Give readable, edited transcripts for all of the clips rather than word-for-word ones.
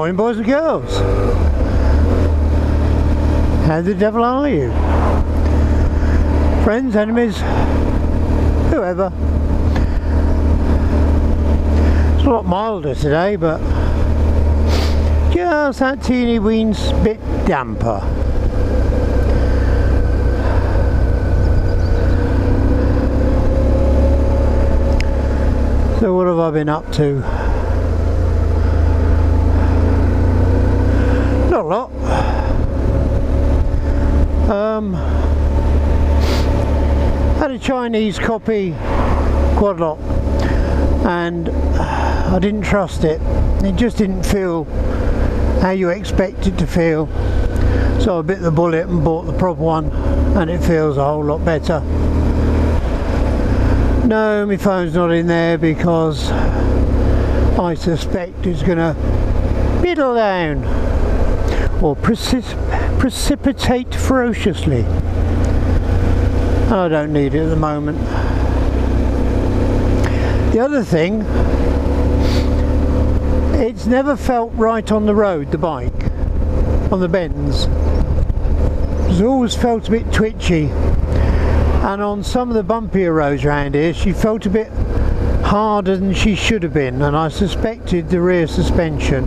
morning, boys and girls. How the devil are you? Friends, enemies, whoever. It's a lot milder today, but just that teeny weeny bit damper. So what have I been up to? Not a lot. Had a Chinese copy quite a lot, and I didn't trust it. It just didn't feel how you expect it to feel. So I bit the bullet and bought the proper one, and it feels a whole lot better. No, my phone's not in there because I suspect it's going to biddle down or precipitate ferociously. I don't need it at the moment. The other thing, it's never felt right on the road, the bike, on the bends. It's always felt a bit twitchy, and on some of the bumpier roads around here she felt a bit harder than she should have been, and I suspected the rear suspension.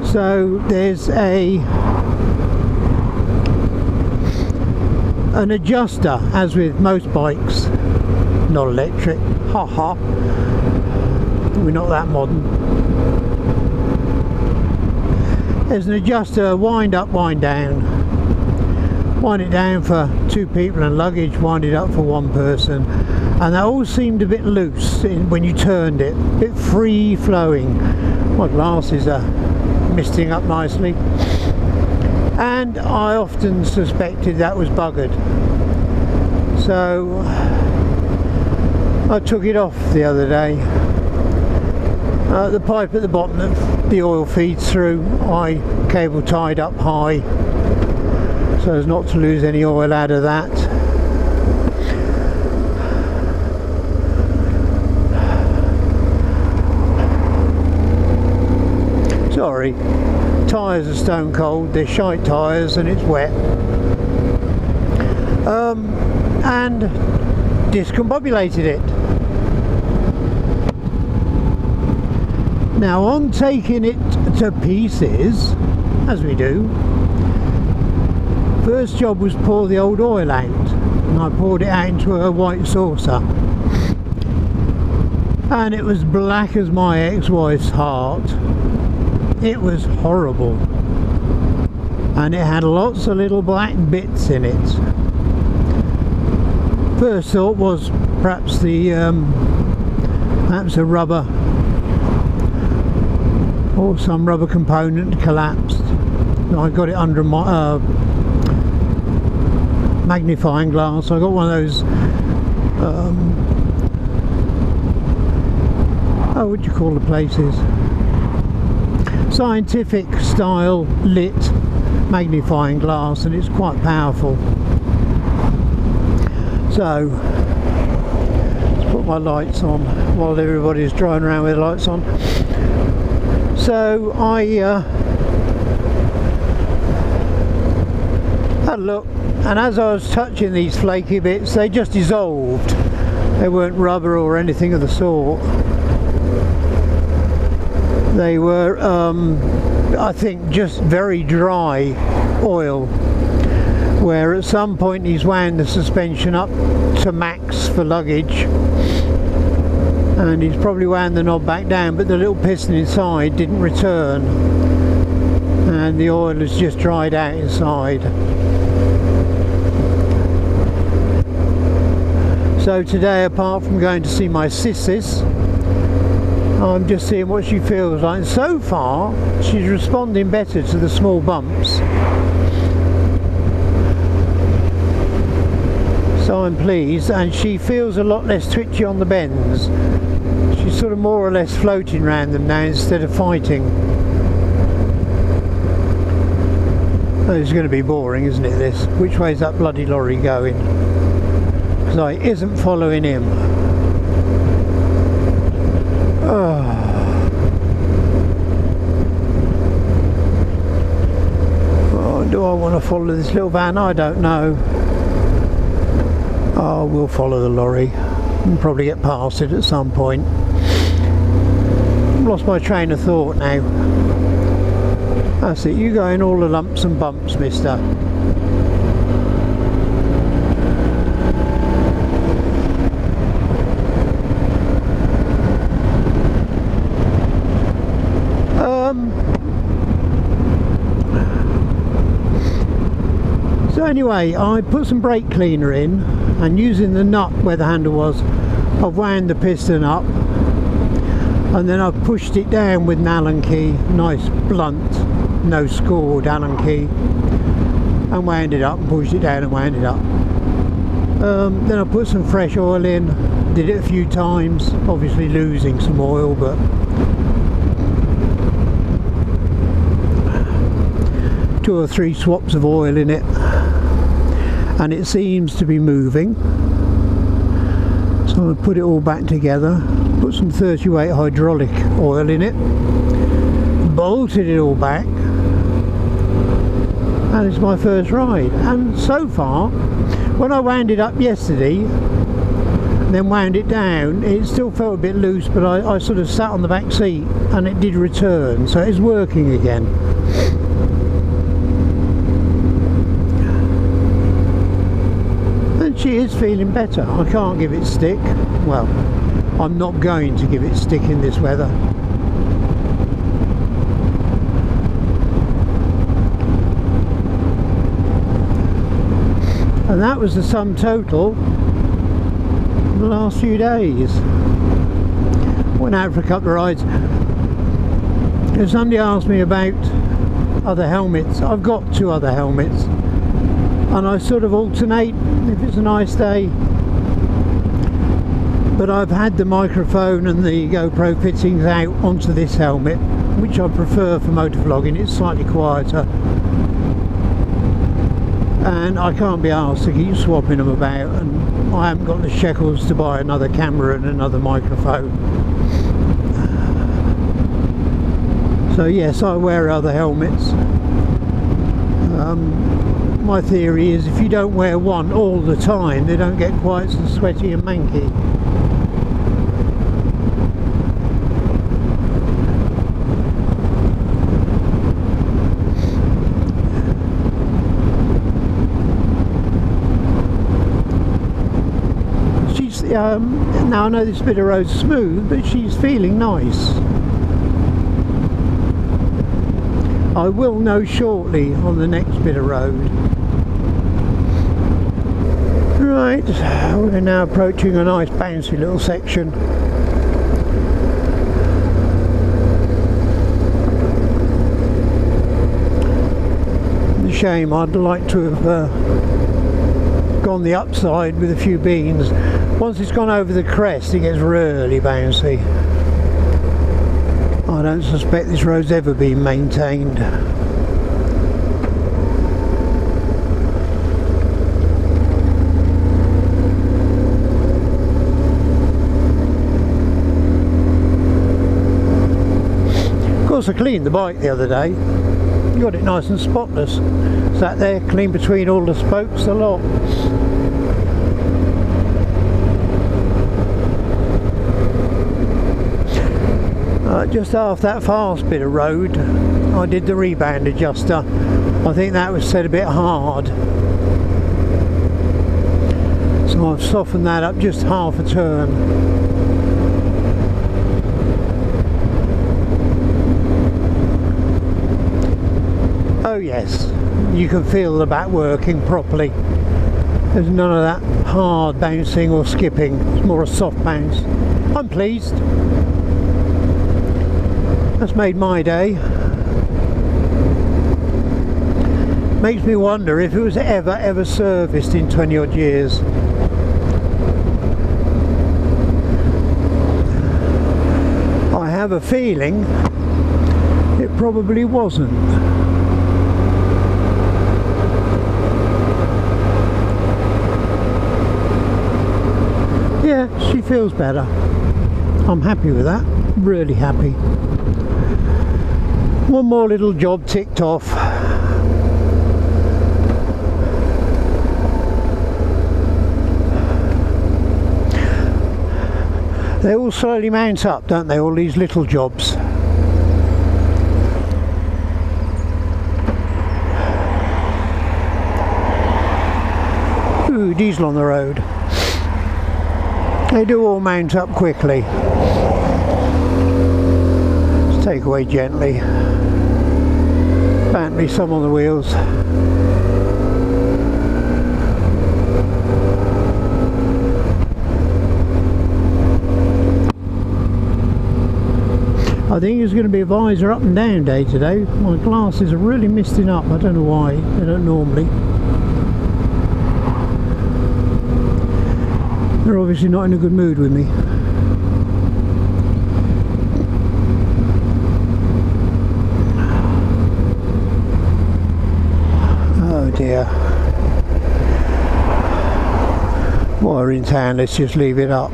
So there's an adjuster, as with most bikes, not electric, haha, we're not that modern. There's an adjuster, wind up, wind down. Wind it down for two people and luggage, wind it up for one person, and that all seemed a bit loose when you turned it, a bit free flowing. My glasses are misting up nicely, and I often suspected that was buggered, so I took it off the other day. The pipe at the bottom that the oil feeds through, I cable tied up high so as not to lose any oil out of that. Sorry, tyres are stone cold, they're shite tyres and it's wet. And discombobulated it. Now, on taking it to pieces, as we do, first job was pour the old oil out, and I poured it out into a white saucer, and it was black as my ex-wife's heart. It was horrible, and it had lots of little black bits in it. First thought was perhaps a rubber or some rubber component collapsed. I got it under my magnifying glass. I got one of those what do you call the places, scientific style lit magnifying glass, and it's quite powerful. So let's put my lights on while everybody's driving around with lights on. So I had a look, and as I was touching these flaky bits, they just dissolved. They weren't rubber or anything of the sort. They were, I think, just very dry oil, where at some point he's wound the suspension up to max for luggage, and he's probably wound the knob back down, but the little piston inside didn't return, and the oil has just dried out inside. So today, apart from going to see my sissis, I'm just seeing what she feels like, and so far she's responding better to the small bumps, so I'm pleased, and she feels a lot less twitchy on the bends. She's sort of more or less floating around them now instead of fighting. Oh, it's going to be boring, isn't it, this? Which way's that bloody lorry going? Because I isn't following him. follow this little van? I don't know. Oh, we'll follow the lorry and probably get past it at some point. I've lost my train of thought now. That's it, you go in all the lumps and bumps, mister. So anyway, I put some brake cleaner in, and using the nut where the handle was, I've wound the piston up, and then I've pushed it down with an Allen key, nice blunt, no scored Allen key, and wound it up and pushed it down and wound it up. Then I put some fresh oil in, did it a few times, obviously losing some oil, but two or three swaps of oil in it, and it seems to be moving. So I put it all back together, put some 30-weight hydraulic oil in it, bolted it all back, and it's my first ride. And so far, when I wound it up yesterday, then wound it down, it still felt a bit loose, but I sort of sat on the back seat and it did return, so it's working again. She is feeling better. I can't give it stick. Well, I'm not going to give it stick in this weather. And that was the sum total of the last few days. Went out for a couple of rides. If somebody asked me about other helmets, I've got 2 other helmets. And I sort of alternate if it's a nice day, but I've had the microphone and the GoPro fittings out onto this helmet, which I prefer for motovlogging. It's slightly quieter, and I can't be asked to keep swapping them about, and I haven't got the shekels to buy another camera and another microphone. So yes, I wear other helmets. My theory is if you don't wear one all the time, they don't get quite so sweaty and manky. She's now I know this bit of road's smooth, but she's feeling nice. I will know shortly on the next bit of road. Right, we're now approaching a nice bouncy little section. It's a shame, I'd like to have gone the upside with a few beans. Once it's gone over the crest, it gets really bouncy. I don't suspect this road's ever been maintained. Of course, I cleaned the bike the other day. Got it nice and spotless. Sat there clean between all the spokes, the lot. Just after that fast bit of road, I did the rebound adjuster. I think that was set a bit hard, so I've softened that up just half a turn. Oh yes, you can feel the back working properly. There's none of that hard bouncing or skipping. It's more a soft bounce. I'm pleased. That's made my day. Makes me wonder if it was ever serviced in 20 odd years. I have a feeling it probably wasn't. Yeah, she feels better. I'm happy with that, really happy. One more little job ticked off. They all slowly mount up, don't they, all these little jobs. Ooh, diesel on the road. They do all mount up quickly. Just take away gently. Apparently some on the wheels. I think it's going to be a visor up and down day today. My glasses are really misting up. I don't know why. They don't normally. They're obviously not in a good mood with me. Oh dear. While we're in town, let's just leave it up.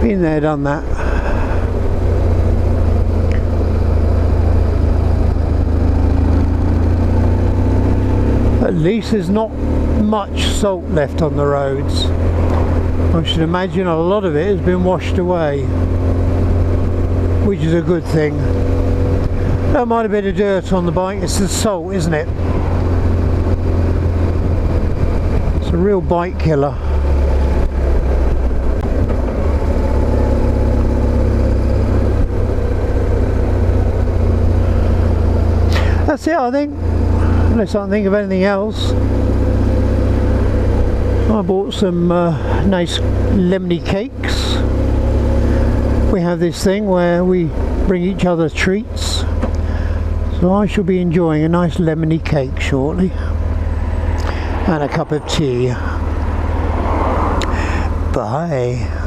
Been there, done that. At least there's not much salt left on the roads. I should imagine a lot of it has been washed away, which is a good thing. There might have been a dirt on the bike, it's the salt, isn't it? It's a real bike killer. That's it, I think, unless I can think of anything else. I bought some nice lemony cakes. We have this thing where we bring each other treats, so I shall be enjoying a nice lemony cake shortly and a cup of tea. Bye.